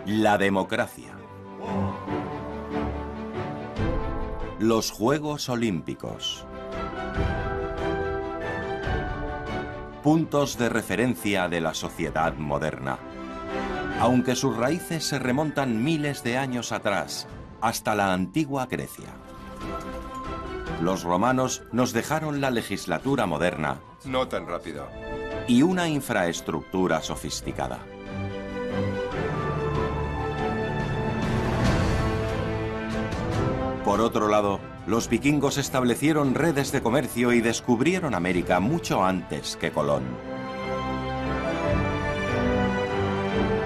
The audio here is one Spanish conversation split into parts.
La democracia. Los Juegos Olímpicos. Puntos de referencia de la sociedad moderna. Aunque sus raíces se remontan miles de años atrás, hasta la antigua Grecia. Los romanos nos dejaron la legislatura moderna. No tan rápido. Y una infraestructura sofisticada. Por otro lado, los vikingos establecieron redes de comercio y descubrieron América mucho antes que Colón.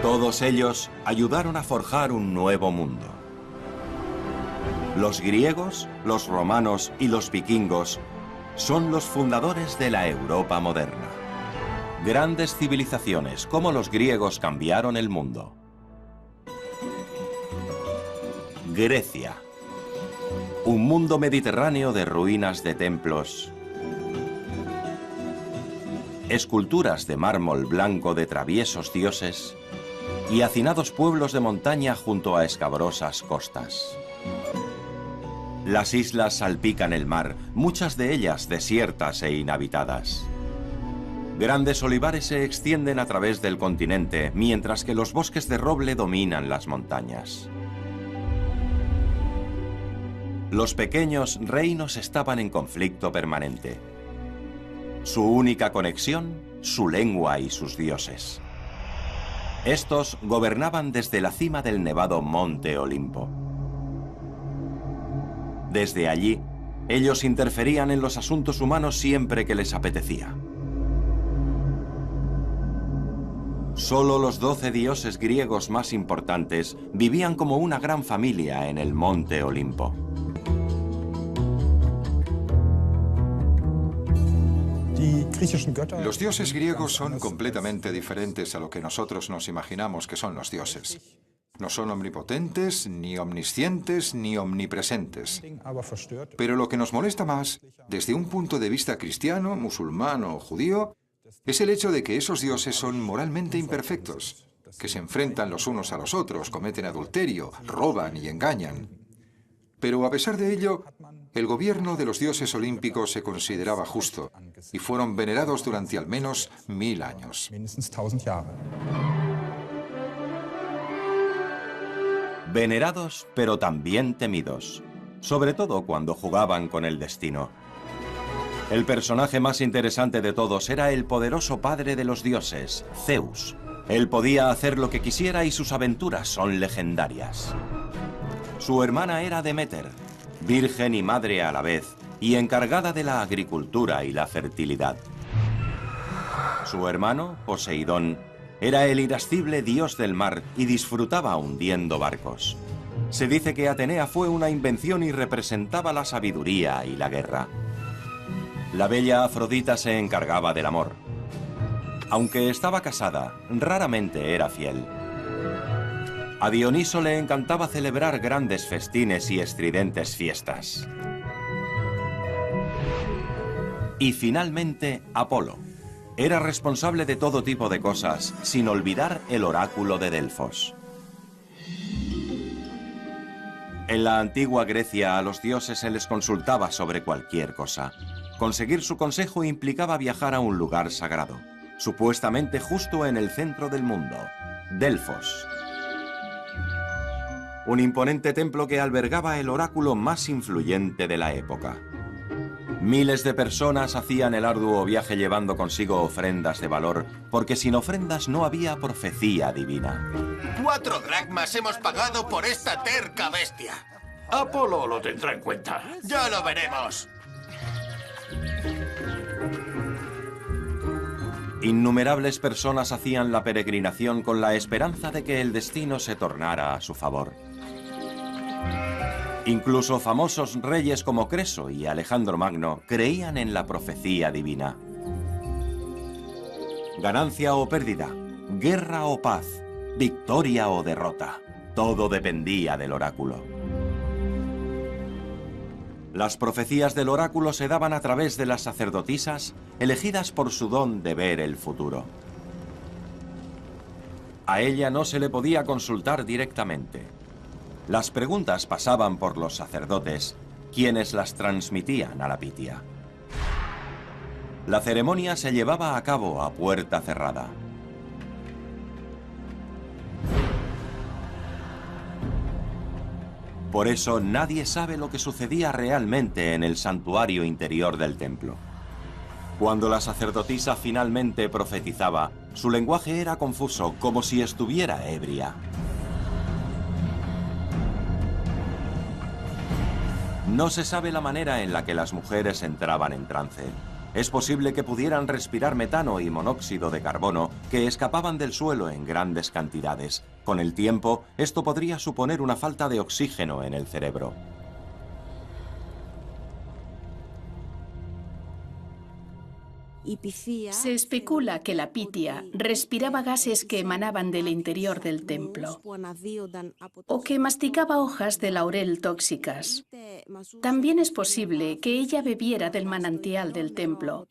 Todos ellos ayudaron a forjar un nuevo mundo. Los griegos, los romanos y los vikingos son los fundadores de la Europa moderna. Grandes civilizaciones como los griegos cambiaron el mundo. Grecia. Un mundo mediterráneo de ruinas de templos, esculturas de mármol blanco de traviesos dioses y hacinados pueblos de montaña junto a escabrosas costas. Las islas salpican el mar, muchas de ellas desiertas e inhabitadas. Grandes olivares se extienden a través del continente, mientras que los bosques de roble dominan las montañas. Los pequeños reinos estaban en conflicto permanente. Su única conexión, su lengua y sus dioses. Estos gobernaban desde la cima del nevado Monte Olimpo. Desde allí, ellos interferían en los asuntos humanos siempre que les apetecía. Solo los 12 dioses griegos más importantes vivían como una gran familia en el Monte Olimpo. Los dioses griegos son completamente diferentes a lo que nosotros nos imaginamos que son los dioses. No son omnipotentes, ni omniscientes, ni omnipresentes. Pero lo que nos molesta más, desde un punto de vista cristiano, musulmán o judío, es el hecho de que esos dioses son moralmente imperfectos, que se enfrentan los unos a los otros, cometen adulterio, roban y engañan. Pero a pesar de ello, el gobierno de los dioses olímpicos se consideraba justo y fueron venerados durante al menos 1000 años. Venerados, pero también temidos, sobre todo cuando jugaban con el destino. El personaje más interesante de todos era el poderoso padre de los dioses, Zeus. Él podía hacer lo que quisiera y sus aventuras son legendarias. Su hermana era Deméter, virgen y madre a la vez, y encargada de la agricultura y la fertilidad. Su hermano, Poseidón, era el irascible dios del mar y disfrutaba hundiendo barcos. Se dice que Atenea fue una invención y representaba la sabiduría y la guerra. La bella Afrodita se encargaba del amor. Aunque estaba casada, raramente era fiel. A Dioniso le encantaba celebrar grandes festines y estridentes fiestas. Y finalmente, Apolo. Era responsable de todo tipo de cosas, sin olvidar el oráculo de Delfos. En la antigua Grecia a los dioses se les consultaba sobre cualquier cosa. Conseguir su consejo implicaba viajar a un lugar sagrado, supuestamente justo en el centro del mundo, Delfos. Un imponente templo que albergaba el oráculo más influyente de la época. Miles de personas hacían el arduo viaje llevando consigo ofrendas de valor, porque sin ofrendas no había profecía divina. 4 dracmas hemos pagado por esta terca bestia. Apolo lo tendrá en cuenta. ¡Ya lo veremos! Innumerables personas hacían la peregrinación con la esperanza de que el destino se tornara a su favor. Incluso famosos reyes como Creso y Alejandro Magno creían en la profecía divina. Ganancia o pérdida, guerra o paz, victoria o derrota, todo dependía del oráculo. Las profecías del oráculo se daban a través de las sacerdotisas, elegidas por su don de ver el futuro. A ella no se le podía consultar directamente. Las preguntas pasaban por los sacerdotes, quienes las transmitían a la Pitia. La ceremonia se llevaba a cabo a puerta cerrada. Por eso nadie sabe lo que sucedía realmente en el santuario interior del templo. Cuando la sacerdotisa finalmente profetizaba, su lenguaje era confuso, como si estuviera ebria. No se sabe la manera en la que las mujeres entraban en trance. Es posible que pudieran respirar metano y monóxido de carbono que escapaban del suelo en grandes cantidades. Con el tiempo, esto podría suponer una falta de oxígeno en el cerebro. Se especula que la Pitia respiraba gases que emanaban del interior del templo o que masticaba hojas de laurel tóxicas. También es posible que ella bebiera del manantial del templo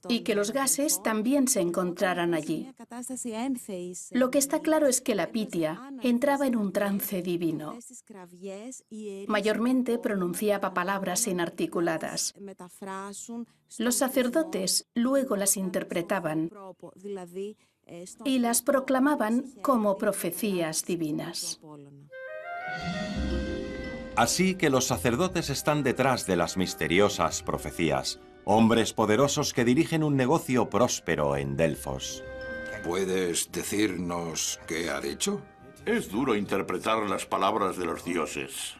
y que los gases también se encontraran allí. Lo que está claro es que la Pitia entraba en un trance divino. Mayormente pronunciaba palabras inarticuladas. Los sacerdotes luego las interpretaban y las proclamaban como profecías divinas. Así que los sacerdotes están detrás de las misteriosas profecías, hombres poderosos que dirigen un negocio próspero en Delfos. ¿Puedes decirnos qué ha dicho? Es duro interpretar las palabras de los dioses.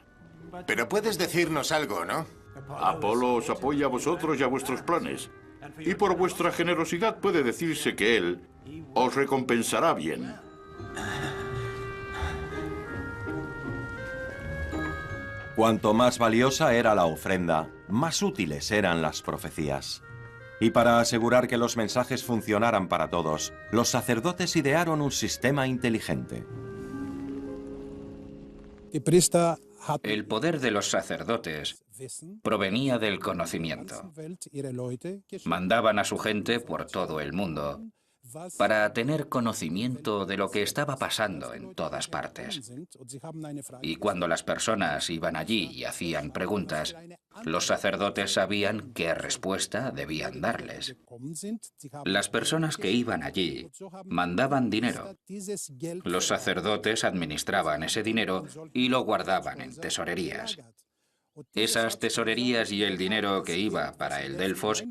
Pero puedes decirnos algo, ¿no? Apolo os apoya a vosotros y a vuestros planes. Y por vuestra generosidad puede decirse que él os recompensará bien. Cuanto más valiosa era la ofrenda, más útiles eran las profecías. Y para asegurar que los mensajes funcionaran para todos, los sacerdotes idearon un sistema inteligente. El poder de los sacerdotes provenía del conocimiento. Mandaban a su gente por todo el mundo para tener conocimiento de lo que estaba pasando en todas partes. Y cuando las personas iban allí y hacían preguntas, los sacerdotes sabían qué respuesta debían darles. Las personas que iban allí mandaban dinero. Los sacerdotes administraban ese dinero y lo guardaban en tesorerías. Esas tesorerías y el dinero que iba para el Delfos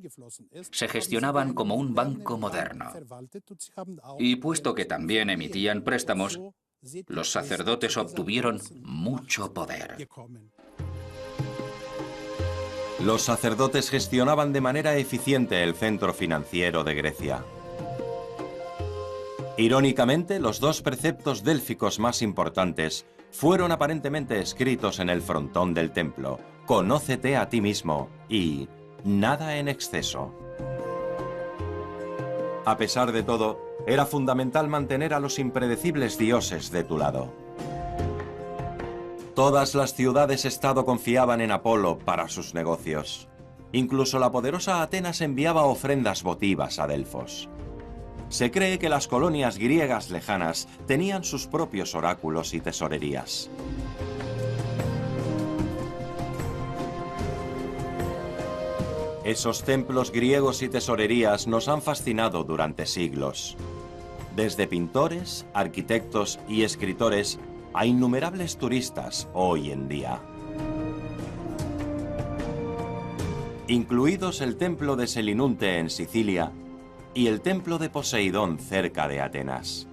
se gestionaban como un banco moderno. Y puesto que también emitían préstamos, los sacerdotes obtuvieron mucho poder. Los sacerdotes gestionaban de manera eficiente el centro financiero de Grecia. Irónicamente, los dos preceptos délficos más importantes fueron aparentemente escritos en el frontón del templo: «Conócete a ti mismo» y «Nada en exceso». A pesar de todo, era fundamental mantener a los impredecibles dioses de tu lado. Todas las ciudades-estado confiaban en Apolo para sus negocios. Incluso la poderosa Atenas enviaba ofrendas votivas a Delfos. Se cree que las colonias griegas lejanas tenían sus propios oráculos y tesorerías. Esos templos griegos y tesorerías nos han fascinado durante siglos. Desde pintores, arquitectos y escritores a innumerables turistas hoy en día. Incluidos el templo de Selinunte en Sicilia y el templo de Poseidón cerca de Atenas.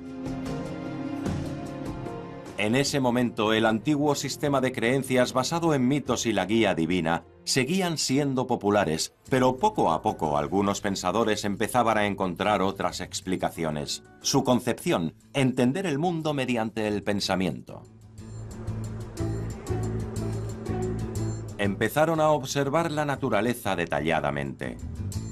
En ese momento, el antiguo sistema de creencias basado en mitos y la guía divina seguían siendo populares, pero poco a poco algunos pensadores empezaban a encontrar otras explicaciones. Su concepción: entender el mundo mediante el pensamiento. Empezaron a observar la naturaleza detalladamente.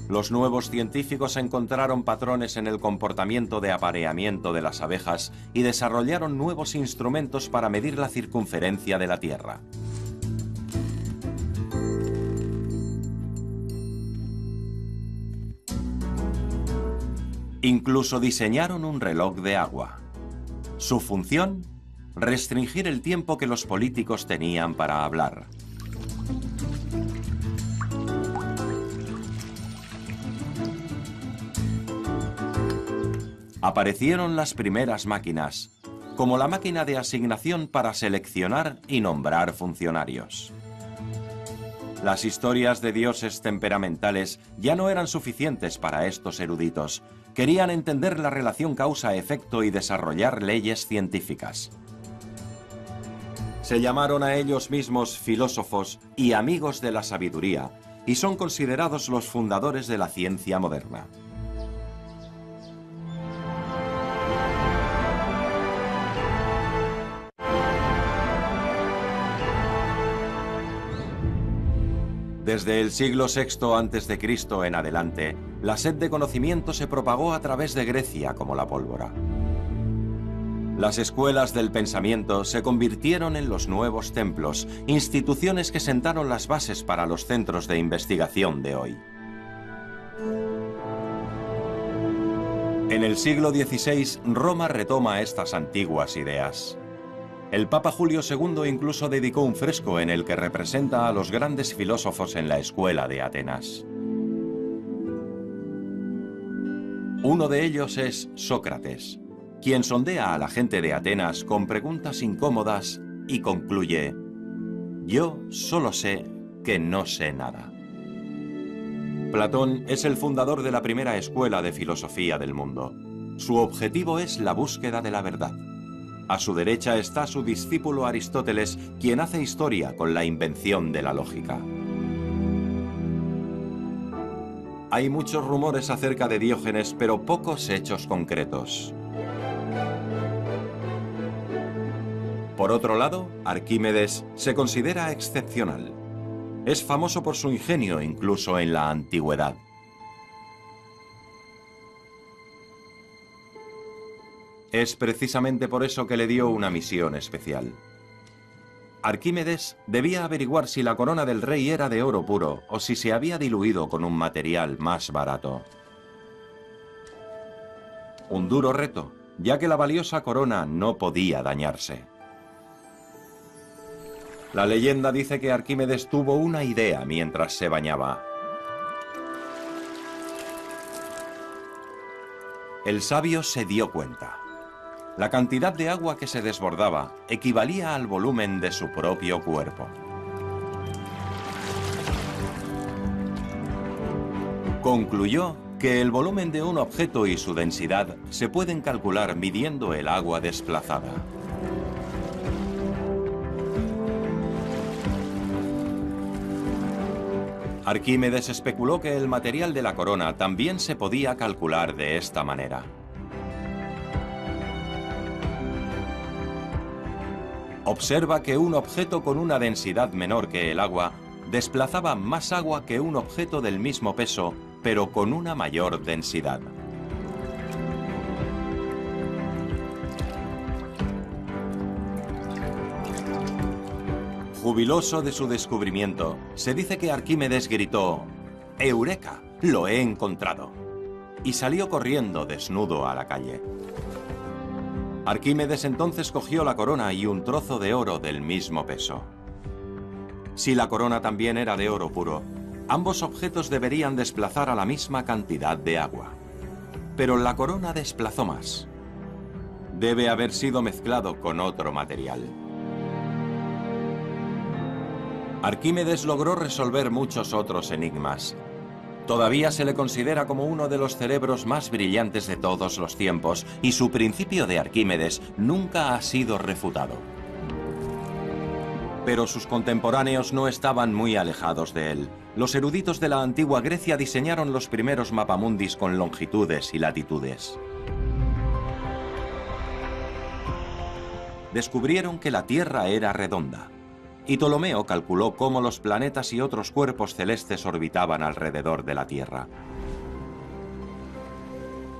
Los nuevos científicos encontraron patrones en el comportamiento de apareamiento de las abejas y desarrollaron nuevos instrumentos para medir la circunferencia de la Tierra. Incluso diseñaron un reloj de agua. Su función: restringir el tiempo que los políticos tenían para hablar. Aparecieron las primeras máquinas, como la máquina de asignación para seleccionar y nombrar funcionarios. Las historias de dioses temperamentales ya no eran suficientes para estos eruditos. Querían entender la relación causa-efecto y desarrollar leyes científicas. Se llamaron a ellos mismos filósofos y amigos de la sabiduría, y son considerados los fundadores de la ciencia moderna. Desde el siglo VI a.C. en adelante, la sed de conocimiento se propagó a través de Grecia como la pólvora. Las escuelas del pensamiento se convirtieron en los nuevos templos, instituciones que sentaron las bases para los centros de investigación de hoy. En el siglo XVI, Roma retoma estas antiguas ideas. El Papa Julio II incluso dedicó un fresco en el que representa a los grandes filósofos en la escuela de Atenas. Uno de ellos es Sócrates, quien sondea a la gente de Atenas con preguntas incómodas y concluye: yo solo sé que no sé nada. Platón es el fundador de la primera escuela de filosofía del mundo. Su objetivo es la búsqueda de la verdad. A su derecha está su discípulo Aristóteles, quien hace historia con la invención de la lógica. Hay muchos rumores acerca de Diógenes, pero pocos hechos concretos. Por otro lado, Arquímedes se considera excepcional. Es famoso por su ingenio incluso en la antigüedad. Es precisamente por eso que le dio una misión especial. Arquímedes debía averiguar si la corona del rey era de oro puro o si se había diluido con un material más barato. Un duro reto, ya que la valiosa corona no podía dañarse. La leyenda dice que Arquímedes tuvo una idea mientras se bañaba. El sabio se dio cuenta. La cantidad de agua que se desbordaba equivalía al volumen de su propio cuerpo. Concluyó que el volumen de un objeto y su densidad se pueden calcular midiendo el agua desplazada. Arquímedes especuló que el material de la corona también se podía calcular de esta manera. Observa que un objeto con una densidad menor que el agua desplazaba más agua que un objeto del mismo peso, pero con una mayor densidad. Jubiloso de su descubrimiento, se dice que Arquímedes gritó: ¡Eureka! ¡Lo he encontrado! Y salió corriendo desnudo a la calle. Arquímedes entonces cogió la corona y un trozo de oro del mismo peso. Si la corona también era de oro puro, ambos objetos deberían desplazar a la misma cantidad de agua. Pero la corona desplazó más. Debe haber sido mezclado con otro material. Arquímedes logró resolver muchos otros enigmas. Todavía se le considera como uno de los cerebros más brillantes de todos los tiempos, y su principio de Arquímedes nunca ha sido refutado. Pero sus contemporáneos no estaban muy alejados de él. Los eruditos de la antigua Grecia diseñaron los primeros mapamundis con longitudes y latitudes. Descubrieron que la Tierra era redonda. Y Ptolomeo calculó cómo los planetas y otros cuerpos celestes orbitaban alrededor de la Tierra.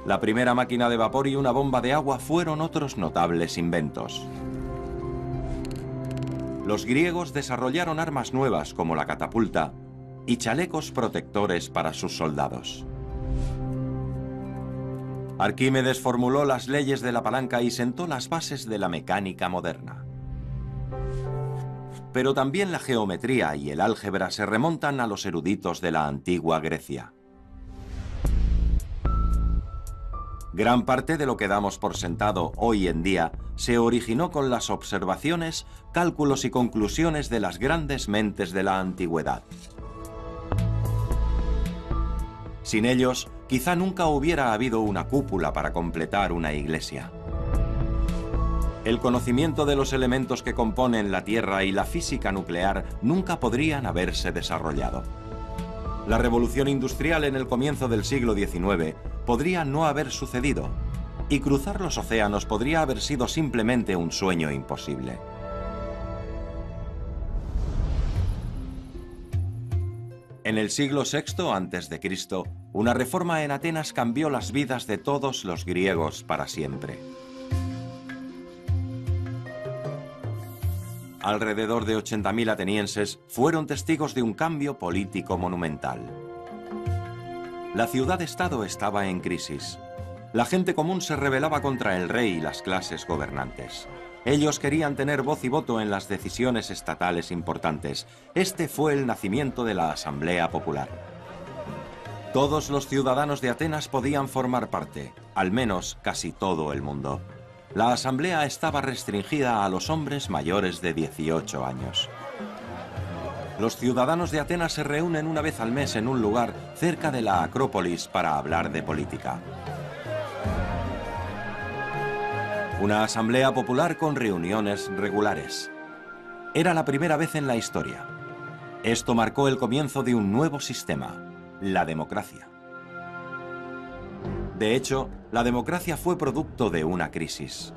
La primera máquina de vapor y una bomba de agua fueron otros notables inventos. Los griegos desarrollaron armas nuevas como la catapulta y chalecos protectores para sus soldados. Arquímedes formuló las leyes de la palanca y sentó las bases de la mecánica moderna. Pero también la geometría y el álgebra se remontan a los eruditos de la antigua Grecia. Gran parte de lo que damos por sentado hoy en día se originó con las observaciones, cálculos y conclusiones de las grandes mentes de la antigüedad. Sin ellos, quizá nunca hubiera habido una cúpula para completar una iglesia. El conocimiento de los elementos que componen la Tierra y la física nuclear nunca podrían haberse desarrollado. La revolución industrial en el comienzo del siglo XIX podría no haber sucedido, y cruzar los océanos podría haber sido simplemente un sueño imposible. En el siglo VI a.C., una reforma en Atenas cambió las vidas de todos los griegos para siempre. Alrededor de 80.000 atenienses fueron testigos de un cambio político monumental. La ciudad-estado estaba en crisis. La gente común se rebelaba contra el rey y las clases gobernantes. Ellos querían tener voz y voto en las decisiones estatales importantes. Este fue el nacimiento de la Asamblea Popular. Todos los ciudadanos de Atenas podían formar parte, al menos casi todo el mundo. La asamblea estaba restringida a los hombres mayores de 18 años. Los ciudadanos de Atenas se reúnen una vez al mes en un lugar cerca de la Acrópolis para hablar de política. Una asamblea popular con reuniones regulares. Era la primera vez en la historia. Esto marcó el comienzo de un nuevo sistema, la democracia. De hecho, la democracia fue producto de una crisis.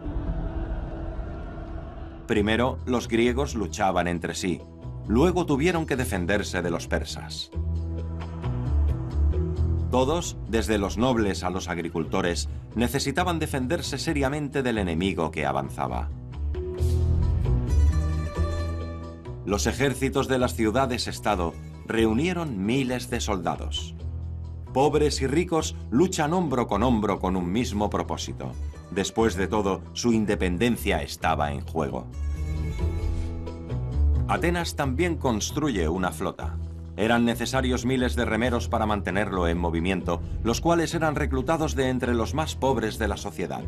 Primero, los griegos luchaban entre sí. Luego tuvieron que defenderse de los persas. Todos, desde los nobles a los agricultores, necesitaban defenderse seriamente del enemigo que avanzaba. Los ejércitos de las ciudades-estado reunieron miles de soldados. Pobres y ricos luchan hombro con un mismo propósito. Después de todo, su independencia estaba en juego. Atenas también construye una flota. Eran necesarios miles de remeros para mantenerlo en movimiento, los cuales eran reclutados de entre los más pobres de la sociedad.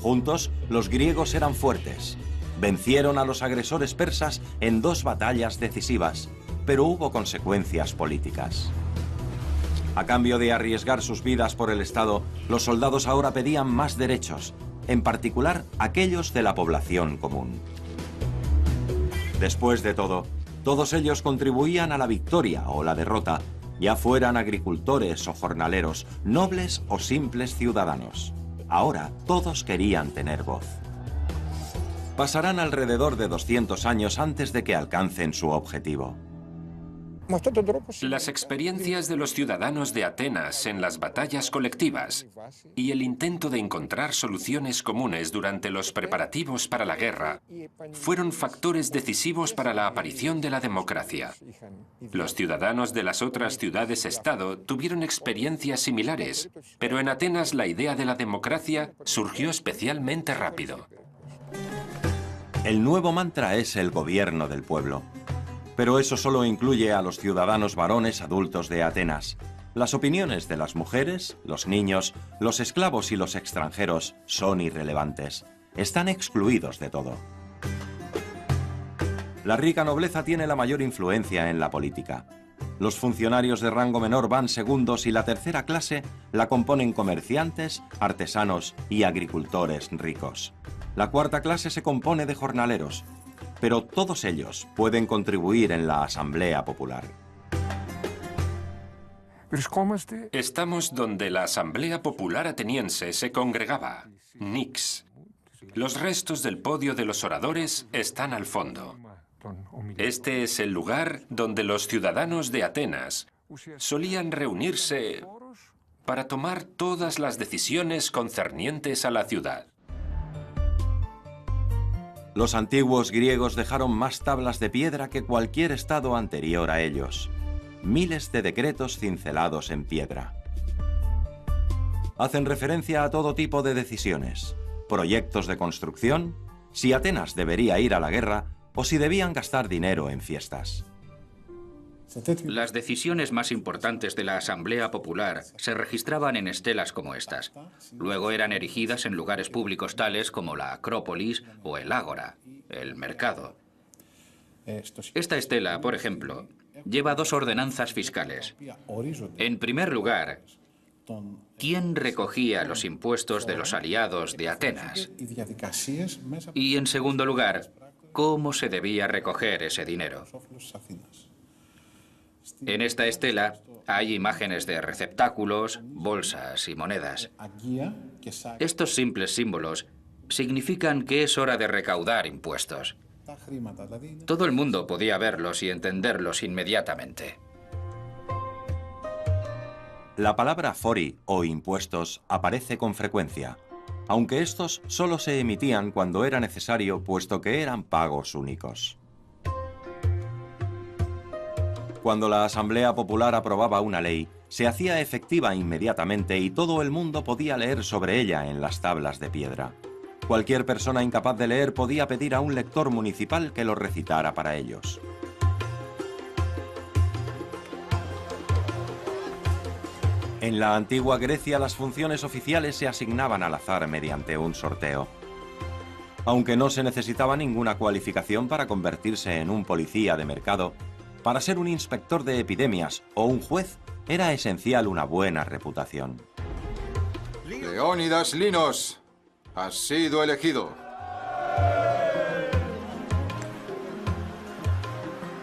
Juntos, los griegos eran fuertes. Vencieron a los agresores persas en 2 batallas decisivas, pero hubo consecuencias políticas. A cambio de arriesgar sus vidas por el Estado, los soldados ahora pedían más derechos, en particular aquellos de la población común. Después de todo, todos ellos contribuían a la victoria o la derrota, ya fueran agricultores o jornaleros, nobles o simples ciudadanos. Ahora todos querían tener voz. Pasarán alrededor de 200 años antes de que alcancen su objetivo. Las experiencias de los ciudadanos de Atenas en las batallas colectivas y el intento de encontrar soluciones comunes durante los preparativos para la guerra fueron factores decisivos para la aparición de la democracia. Los ciudadanos de las otras ciudades-estado tuvieron experiencias similares, pero en Atenas la idea de la democracia surgió especialmente rápido. El nuevo mantra es el gobierno del pueblo. Pero eso solo incluye a los ciudadanos varones adultos de Atenas. Las opiniones de las mujeres, los niños, los esclavos y los extranjeros son irrelevantes. Están excluidos de todo. La rica nobleza tiene la mayor influencia en la política. Los funcionarios de rango menor van segundos y la tercera clase la componen comerciantes, artesanos y agricultores ricos. La cuarta clase se compone de jornaleros. Pero todos ellos pueden contribuir en la Asamblea Popular. Estamos donde la Asamblea Popular ateniense se congregaba, Nix. Los restos del podio de los oradores están al fondo. Este es el lugar donde los ciudadanos de Atenas solían reunirse para tomar todas las decisiones concernientes a la ciudad. Los antiguos griegos dejaron más tablas de piedra que cualquier estado anterior a ellos. Miles de decretos cincelados en piedra. hacen referencia a todo tipo de decisiones, proyectos de construcción, si Atenas debería ir a la guerra o si debían gastar dinero en fiestas. Las decisiones más importantes de la Asamblea Popular se registraban en estelas como estas. Luego eran erigidas en lugares públicos tales como la Acrópolis o el Ágora, el mercado. Esta estela, por ejemplo, lleva 2 ordenanzas fiscales. En primer lugar, ¿quién recogía los impuestos de los aliados de Atenas? Y en segundo lugar, ¿cómo se debía recoger ese dinero? En esta estela hay imágenes de receptáculos, bolsas y monedas. Estos simples símbolos significan que es hora de recaudar impuestos. Todo el mundo podía verlos y entenderlos inmediatamente. La palabra fori o impuestos aparece con frecuencia, aunque estos solo se emitían cuando era necesario, puesto que eran pagos únicos. Cuando la Asamblea Popular aprobaba una ley, se hacía efectiva inmediatamente y todo el mundo podía leer sobre ella en las tablas de piedra. Cualquier persona incapaz de leer podía pedir a un lector municipal que lo recitara para ellos. En la antigua Grecia las funciones oficiales se asignaban al azar mediante un sorteo. Aunque no se necesitaba ninguna cualificación para convertirse en un policía de mercado, para ser un inspector de epidemias o un juez era esencial una buena reputación. Leónidas Linos, has sido elegido.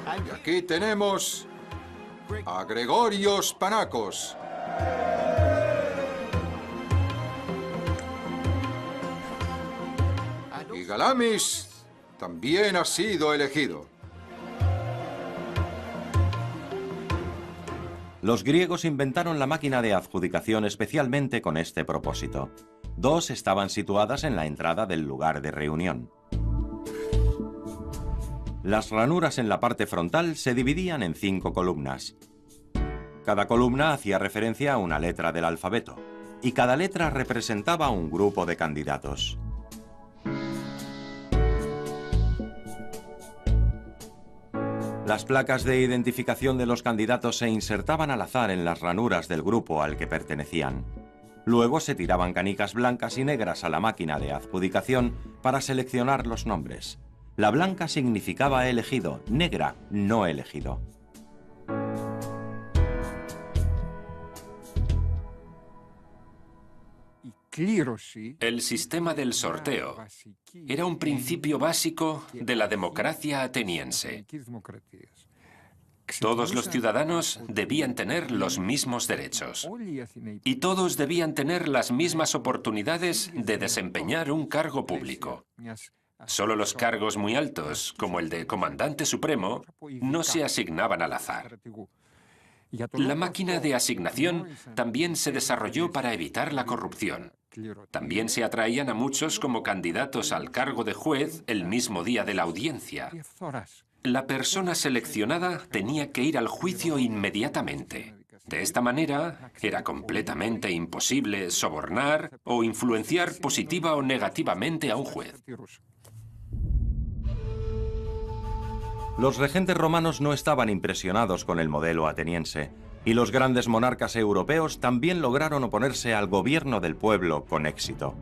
Y aquí tenemos a Gregorios Panacos. Y Galamis también ha sido elegido. Los griegos inventaron la máquina de adjudicación especialmente con este propósito. 2 estaban situadas en la entrada del lugar de reunión. Las ranuras en la parte frontal se dividían en 5 columnas. Cada columna hacía referencia a una letra del alfabeto, y cada letra representaba un grupo de candidatos. Las placas de identificación de los candidatos se insertaban al azar en las ranuras del grupo al que pertenecían. Luego se tiraban canicas blancas y negras a la máquina de adjudicación para seleccionar los nombres. La blanca significaba elegido, negra, no elegido. El sistema del sorteo era un principio básico de la democracia ateniense. Todos los ciudadanos debían tener los mismos derechos y todos debían tener las mismas oportunidades de desempeñar un cargo público. Solo los cargos muy altos, como el de comandante supremo, no se asignaban al azar. La máquina de asignación también se desarrolló para evitar la corrupción. También se atraían a muchos como candidatos al cargo de juez el mismo día de la audiencia. La persona seleccionada tenía que ir al juicio inmediatamente. De esta manera, era completamente imposible sobornar o influenciar positiva o negativamente a un juez. Los regentes romanos no estaban impresionados con el modelo ateniense, y los grandes monarcas europeos también lograron oponerse al gobierno del pueblo con éxito.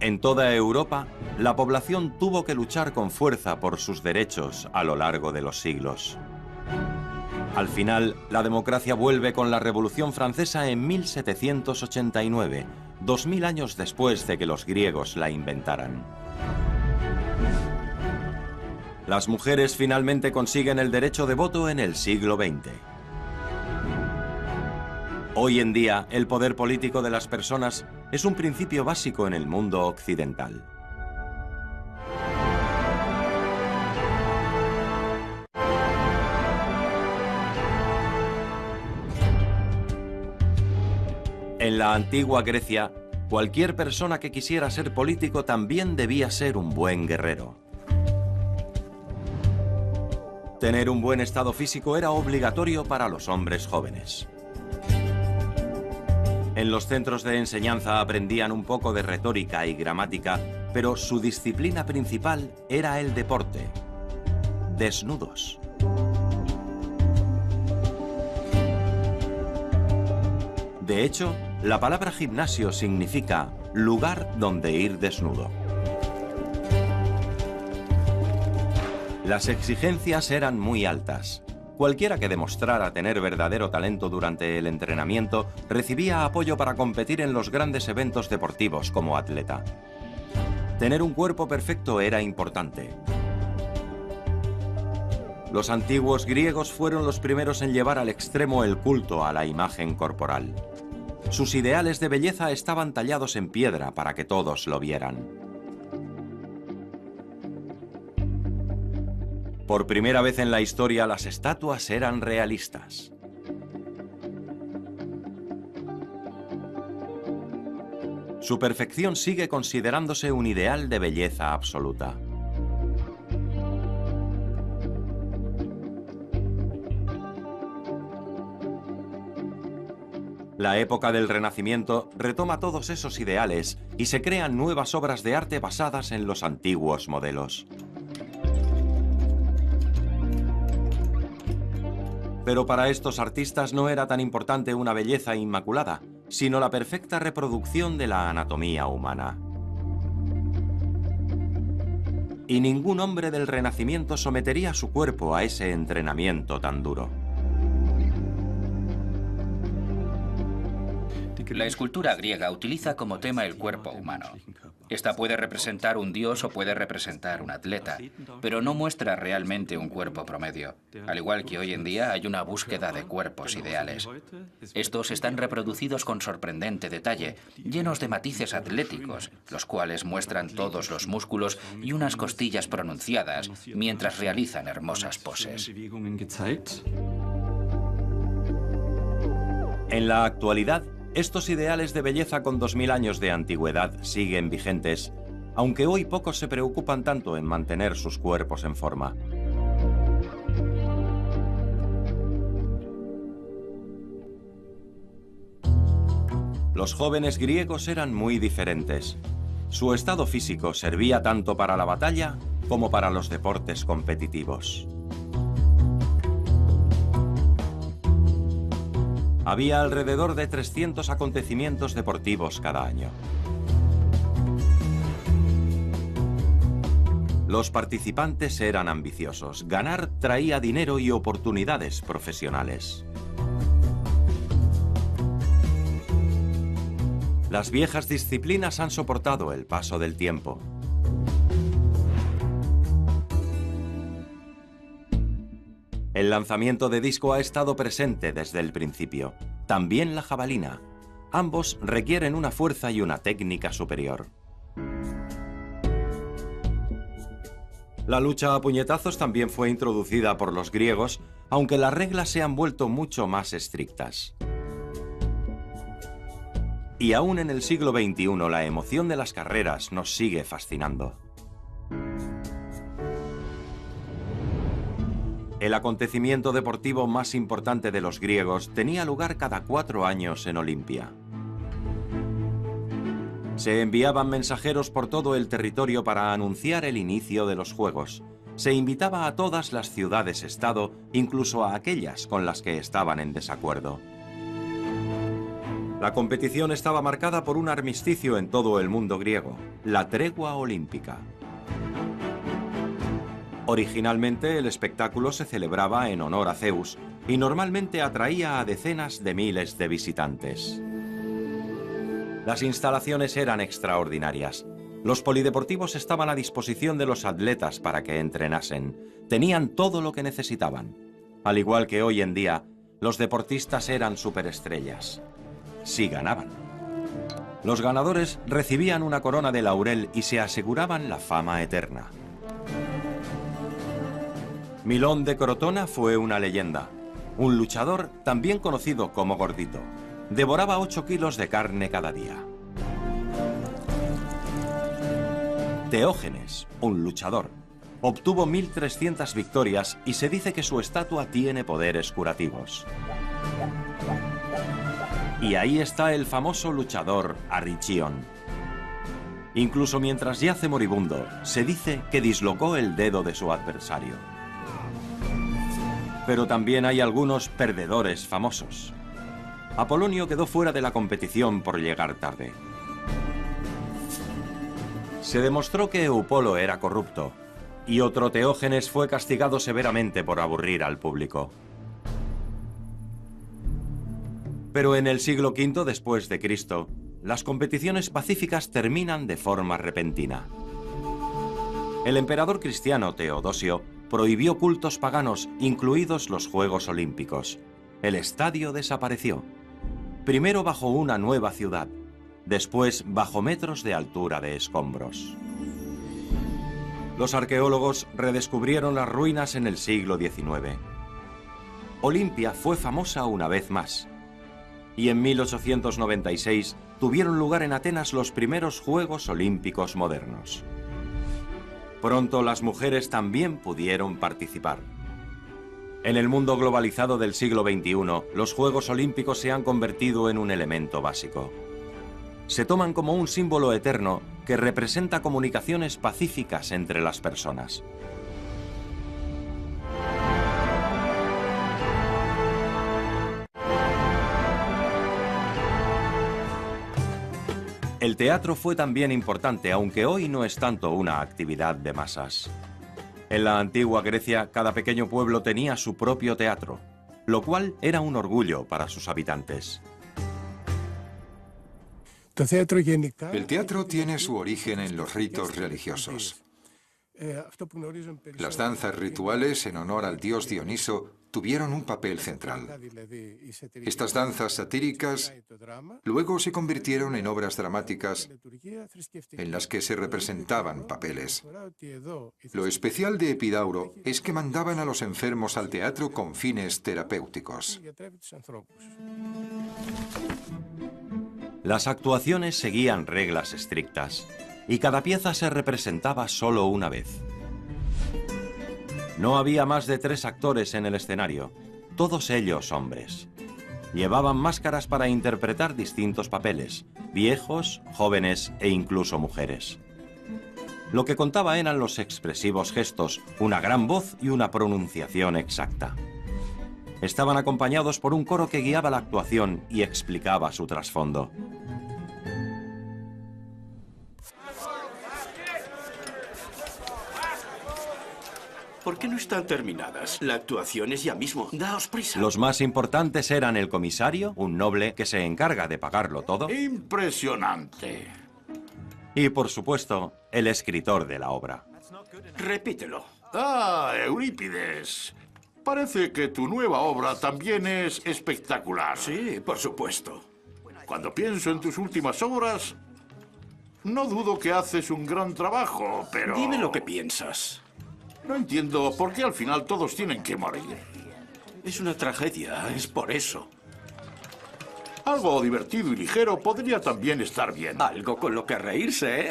En toda Europa, la población tuvo que luchar con fuerza por sus derechos a lo largo de los siglos. Al final, la democracia vuelve con la Revolución Francesa en 1789, 2000 años después de que los griegos la inventaran. Las mujeres finalmente consiguen el derecho de voto en el siglo XX. Hoy en día, el poder político de las personas es un principio básico en el mundo occidental. En la antigua Grecia, cualquier persona que quisiera ser político también debía ser un buen guerrero. Tener un buen estado físico era obligatorio para los hombres jóvenes. En los centros de enseñanza aprendían un poco de retórica y gramática, pero su disciplina principal era el deporte. Desnudos. De hecho, la palabra gimnasio significa lugar donde ir desnudo. Las exigencias eran muy altas. Cualquiera que demostrara tener verdadero talento durante el entrenamiento recibía apoyo para competir en los grandes eventos deportivos como atleta. Tener un cuerpo perfecto era importante. Los antiguos griegos fueron los primeros en llevar al extremo el culto a la imagen corporal. Sus ideales de belleza estaban tallados en piedra para que todos lo vieran. Por primera vez en la historia, las estatuas eran realistas. Su perfección sigue considerándose un ideal de belleza absoluta. La época del Renacimiento retoma todos esos ideales y se crean nuevas obras de arte basadas en los antiguos modelos. Pero para estos artistas no era tan importante una belleza inmaculada, sino la perfecta reproducción de la anatomía humana. Y ningún hombre del Renacimiento sometería su cuerpo a ese entrenamiento tan duro. La escultura griega utiliza como tema el cuerpo humano. Esta puede representar un dios o puede representar un atleta, pero no muestra realmente un cuerpo promedio. Al igual que hoy en día hay una búsqueda de cuerpos ideales. Estos están reproducidos con sorprendente detalle, llenos de matices atléticos, los cuales muestran todos los músculos y unas costillas pronunciadas mientras realizan hermosas poses. En la actualidad, estos ideales de belleza con 2000 años de antigüedad siguen vigentes, aunque hoy pocos se preocupan tanto en mantener sus cuerpos en forma. Los jóvenes griegos eran muy diferentes. Su estado físico servía tanto para la batalla como para los deportes competitivos. Había alrededor de 300 acontecimientos deportivos cada año. Los participantes eran ambiciosos. Ganar traía dinero y oportunidades profesionales. Las viejas disciplinas han soportado el paso del tiempo. El lanzamiento de disco ha estado presente desde el principio. También la jabalina. Ambos requieren una fuerza y una técnica superior. La lucha a puñetazos también fue introducida por los griegos, aunque las reglas se han vuelto mucho más estrictas. Y aún en el siglo XXI, la emoción de las carreras nos sigue fascinando. El acontecimiento deportivo más importante de los griegos tenía lugar cada 4 años en Olimpia. Se enviaban mensajeros por todo el territorio para anunciar el inicio de los Juegos. Se invitaba a todas las ciudades-estado, incluso a aquellas con las que estaban en desacuerdo. La competición estaba marcada por un armisticio en todo el mundo griego, la tregua olímpica. Originalmente el espectáculo se celebraba en honor a Zeus y normalmente atraía a decenas de miles de visitantes. Las instalaciones eran extraordinarias. Los polideportivos estaban a disposición de los atletas para que entrenasen. Tenían todo lo que necesitaban. Al igual que hoy en día, los deportistas eran superestrellas. Si ganaban. Los ganadores recibían una corona de laurel y se aseguraban la fama eterna. Milón de Crotona fue una leyenda. Un luchador también conocido como Gordito. Devoraba 8 kilos de carne cada día. Teógenes, un luchador. Obtuvo 1300 victorias y se dice que su estatua tiene poderes curativos. Y ahí está el famoso luchador Arrichion. Incluso mientras yace moribundo, se dice que dislocó el dedo de su adversario. Pero también hay algunos perdedores famosos. Apolonio quedó fuera de la competición por llegar tarde. Se demostró que Eupolo era corrupto, y otro Teógenes fue castigado severamente por aburrir al público. Pero en el siglo V después de Cristo, las competiciones pacíficas terminan de forma repentina. El emperador cristiano Teodosio prohibió cultos paganos, incluidos los Juegos Olímpicos. El estadio desapareció. Primero bajo una nueva ciudad, después bajo metros de altura de escombros. Los arqueólogos redescubrieron las ruinas en el siglo XIX. Olimpia fue famosa una vez más. Y en 1896 tuvieron lugar en Atenas los primeros Juegos Olímpicos modernos. Pronto las mujeres también pudieron participar. En el mundo globalizado del siglo XXI, los Juegos Olímpicos se han convertido en un elemento básico. Se toman como un símbolo eterno que representa comunicaciones pacíficas entre las personas. El teatro fue también importante, aunque hoy no es tanto una actividad de masas. En la antigua Grecia, cada pequeño pueblo tenía su propio teatro, lo cual era un orgullo para sus habitantes. El teatro tiene su origen en los ritos religiosos. Las danzas rituales en honor al dios Dioniso tuvieron un papel central. Estas danzas satíricas luego se convirtieron en obras dramáticas en las que se representaban papeles. Lo especial de Epidauro es que mandaban a los enfermos al teatro con fines terapéuticos. Las actuaciones seguían reglas estrictas y cada pieza se representaba solo una vez. No había más de 3 actores en el escenario, todos ellos hombres. Llevaban máscaras para interpretar distintos papeles, viejos, jóvenes e incluso mujeres. Lo que contaba eran los expresivos gestos, una gran voz y una pronunciación exacta. Estaban acompañados por un coro que guiaba la actuación y explicaba su trasfondo. ¿Por qué no están terminadas? La actuación es ya mismo. Daos prisa. Los más importantes eran el comisario, un noble que se encarga de pagarlo todo. Impresionante. Y, por supuesto, el escritor de la obra. Repítelo. Ah, Eurípides. Parece que tu nueva obra también es espectacular. Sí, por supuesto. Cuando pienso en tus últimas obras, no dudo que haces un gran trabajo, pero... Dime lo que piensas. No entiendo por qué al final todos tienen que morir. Es una tragedia, es por eso. Algo divertido y ligero podría también estar bien. Algo con lo que reírse, ¿eh?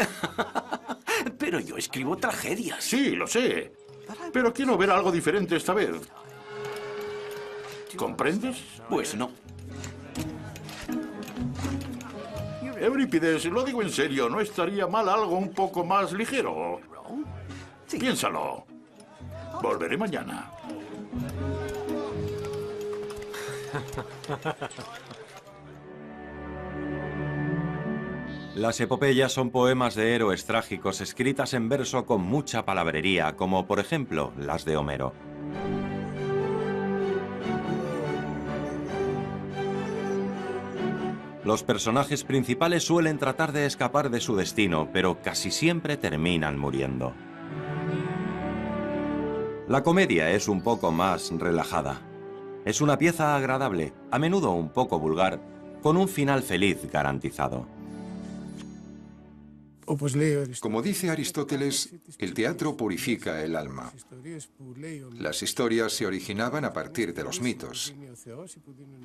Pero yo escribo tragedias. Sí, lo sé. Pero quiero ver algo diferente esta vez. ¿Comprendes? Pues no. Eurípides, lo digo en serio, ¿no estaría mal algo un poco más ligero? Sí. Piénsalo. Volveré mañana. Las epopeyas son poemas de héroes trágicos escritas en verso con mucha palabrería, como por ejemplo las de Homero. Los personajes principales suelen tratar de escapar de su destino, pero casi siempre terminan muriendo. La comedia es un poco más relajada. Es una pieza agradable, a menudo un poco vulgar, con un final feliz garantizado. Como dice Aristóteles, el teatro purifica el alma. Las historias se originaban a partir de los mitos.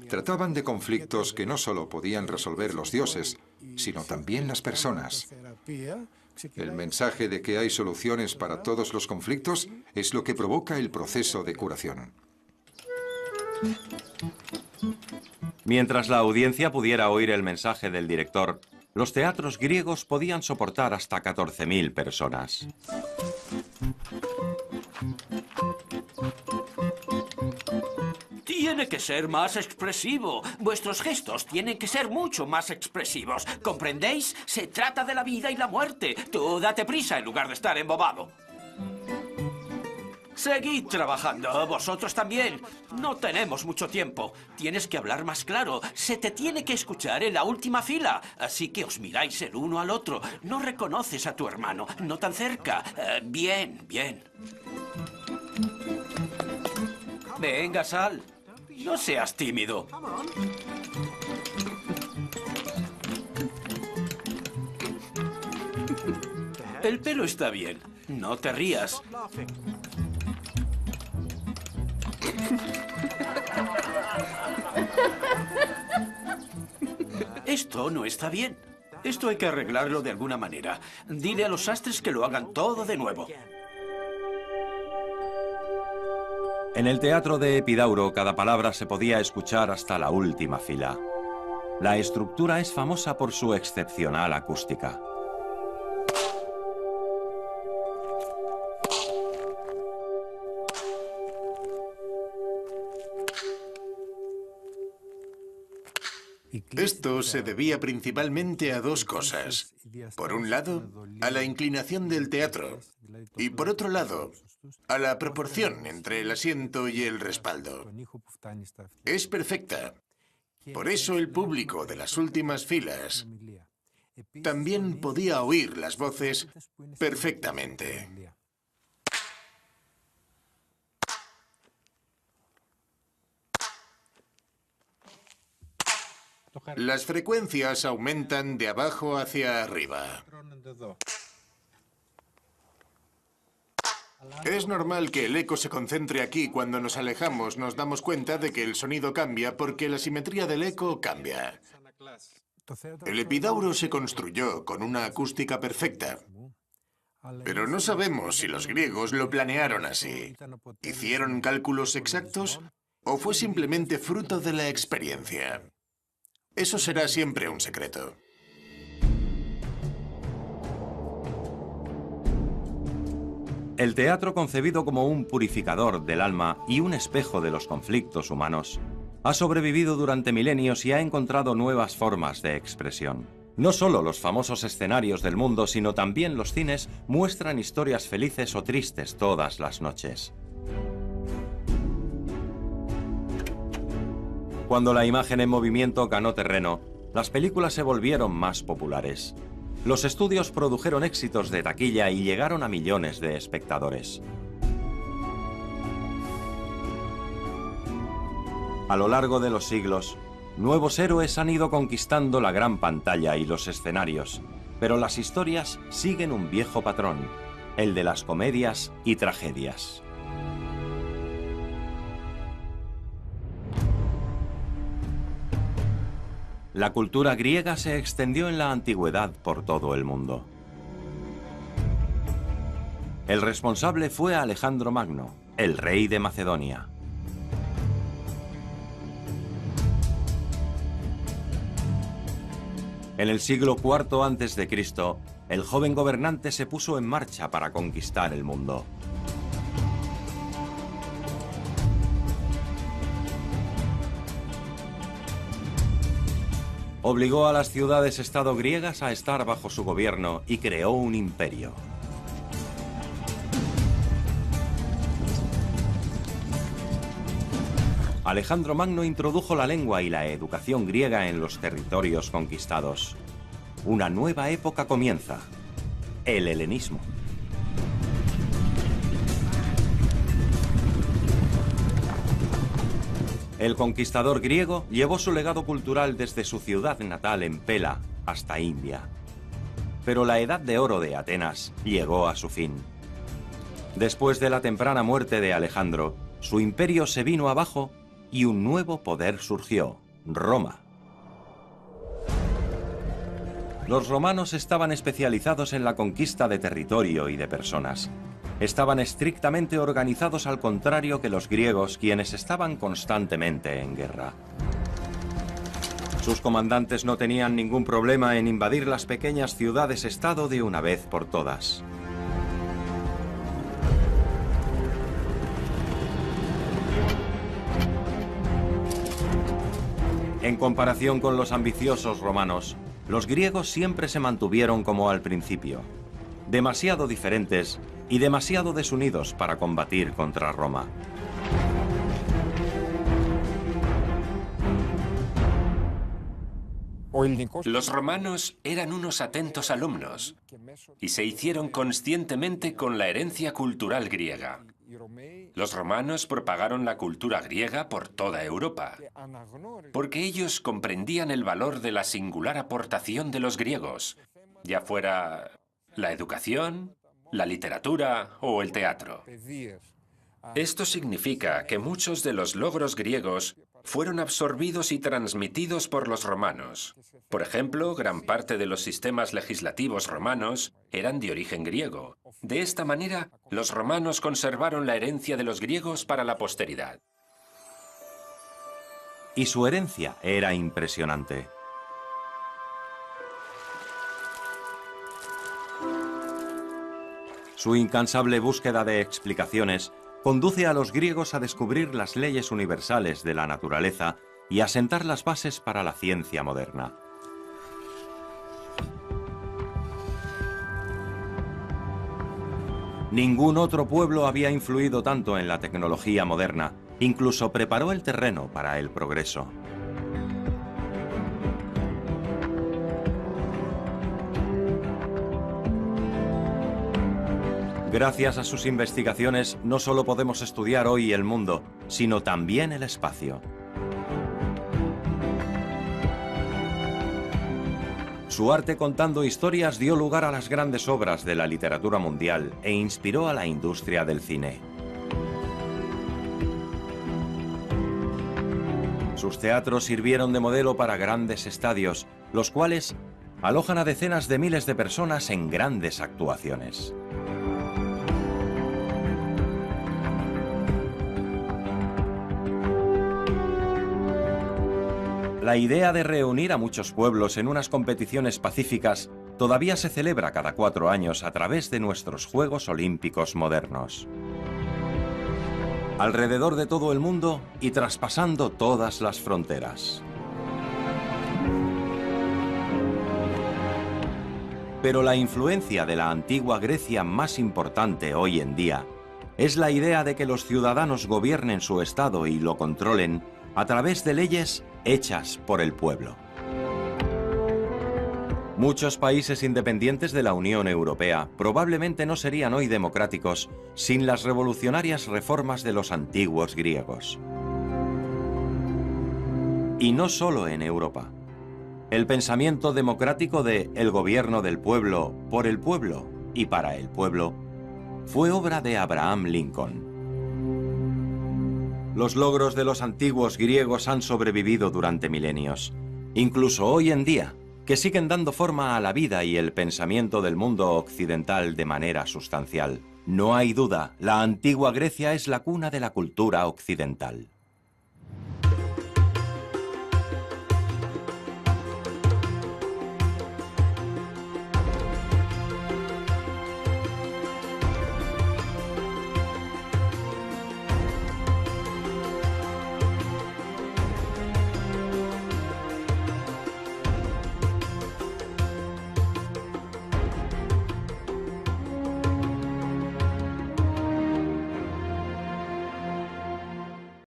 Trataban de conflictos que no solo podían resolver los dioses, sino también las personas. El mensaje de que hay soluciones para todos los conflictos es lo que provoca el proceso de curación. Mientras la audiencia pudiera oír el mensaje del director, los teatros griegos podían soportar hasta 14.000 personas. Tiene que ser más expresivo. Vuestros gestos tienen que ser mucho más expresivos. ¿Comprendéis? Se trata de la vida y la muerte. Tú date prisa en lugar de estar embobado. Seguid trabajando, vosotros también. No tenemos mucho tiempo. Tienes que hablar más claro. Se te tiene que escuchar en la última fila. Así que os miráis el uno al otro. No reconoces a tu hermano. No tan cerca. Bien, bien. Venga, sal. No seas tímido. El pelo está bien. No te rías. Esto no está bien. Esto hay que arreglarlo de alguna manera. Dile a los sastres que lo hagan todo de nuevo. En el teatro de Epidauro, cada palabra se podía escuchar hasta la última fila. La estructura es famosa por su excepcional acústica. Esto se debía principalmente a dos cosas. Por un lado, a la inclinación del teatro. Y por otro lado, a la proporción entre el asiento y el respaldo. Es perfecta. Por eso el público de las últimas filas también podía oír las voces perfectamente. Las frecuencias aumentan de abajo hacia arriba. Es normal que el eco se concentre aquí. Cuando nos alejamos nos damos cuenta de que el sonido cambia porque la simetría del eco cambia. El Epidauro se construyó con una acústica perfecta. Pero no sabemos si los griegos lo planearon así. ¿Hicieron cálculos exactos o fue simplemente fruto de la experiencia? Eso será siempre un secreto. El teatro, concebido como un purificador del alma y un espejo de los conflictos humanos, ha sobrevivido durante milenios y ha encontrado nuevas formas de expresión. No solo los famosos escenarios del mundo, sino también los cines muestran historias felices o tristes todas las noches. Cuando la imagen en movimiento ganó terreno, las películas se volvieron más populares. Los estudios produjeron éxitos de taquilla y llegaron a millones de espectadores. A lo largo de los siglos, nuevos héroes han ido conquistando la gran pantalla y los escenarios, pero las historias siguen un viejo patrón, el de las comedias y tragedias. La cultura griega se extendió en la antigüedad por todo el mundo. El responsable fue Alejandro Magno, el rey de Macedonia. En el siglo IV a.C., el joven gobernante se puso en marcha para conquistar el mundo. Obligó a las ciudades-estado griegas a estar bajo su gobierno y creó un imperio. Alejandro Magno introdujo la lengua y la educación griega en los territorios conquistados. Una nueva época comienza, el helenismo. El conquistador griego llevó su legado cultural desde su ciudad natal en Pela hasta India. Pero la edad de oro de Atenas llegó a su fin. Después de la temprana muerte de Alejandro, su imperio se vino abajo y un nuevo poder surgió, Roma. Los romanos estaban especializados en la conquista de territorio y de personas. Estaban estrictamente organizados, al contrario que los griegos, quienes estaban constantemente en guerra. Sus comandantes no tenían ningún problema en invadir las pequeñas ciudades-estado de una vez por todas. En comparación con los ambiciosos romanos, los griegos siempre se mantuvieron como al principio, demasiado diferentes y demasiado desunidos para combatir contra Roma. Los romanos eran unos atentos alumnos y se hicieron conscientemente con la herencia cultural griega. Los romanos propagaron la cultura griega por toda Europa, porque ellos comprendían el valor de la singular aportación de los griegos, ya fuera la educación, la literatura o el teatro. Esto significa que muchos de los logros griegos fueron absorbidos y transmitidos por los romanos. Por ejemplo, gran parte de los sistemas legislativos romanos eran de origen griego. De esta manera, los romanos conservaron la herencia de los griegos para la posteridad. Y su herencia era impresionante. Su incansable búsqueda de explicaciones conduce a los griegos a descubrir las leyes universales de la naturaleza y a sentar las bases para la ciencia moderna. Ningún otro pueblo había influido tanto en la tecnología moderna, incluso preparó el terreno para el progreso. Gracias a sus investigaciones, no solo podemos estudiar hoy el mundo, sino también el espacio. Su arte contando historias dio lugar a las grandes obras de la literatura mundial e inspiró a la industria del cine. Sus teatros sirvieron de modelo para grandes estadios, los cuales alojan a decenas de miles de personas en grandes actuaciones. La idea de reunir a muchos pueblos en unas competiciones pacíficas todavía se celebra cada 4 años a través de nuestros Juegos Olímpicos modernos. Alrededor de todo el mundo y traspasando todas las fronteras. Pero la influencia de la antigua Grecia más importante hoy en día es la idea de que los ciudadanos gobiernen su estado y lo controlen a través de leyes hechas por el pueblo. Muchos países independientes de la Unión Europea probablemente no serían hoy democráticos sin las revolucionarias reformas de los antiguos griegos. Y no solo en Europa. El pensamiento democrático de el gobierno del pueblo, por el pueblo y para el pueblo fue obra de Abraham Lincoln. Los logros de los antiguos griegos han sobrevivido durante milenios, incluso hoy en día, que siguen dando forma a la vida y el pensamiento del mundo occidental de manera sustancial. No hay duda, la antigua Grecia es la cuna de la cultura occidental.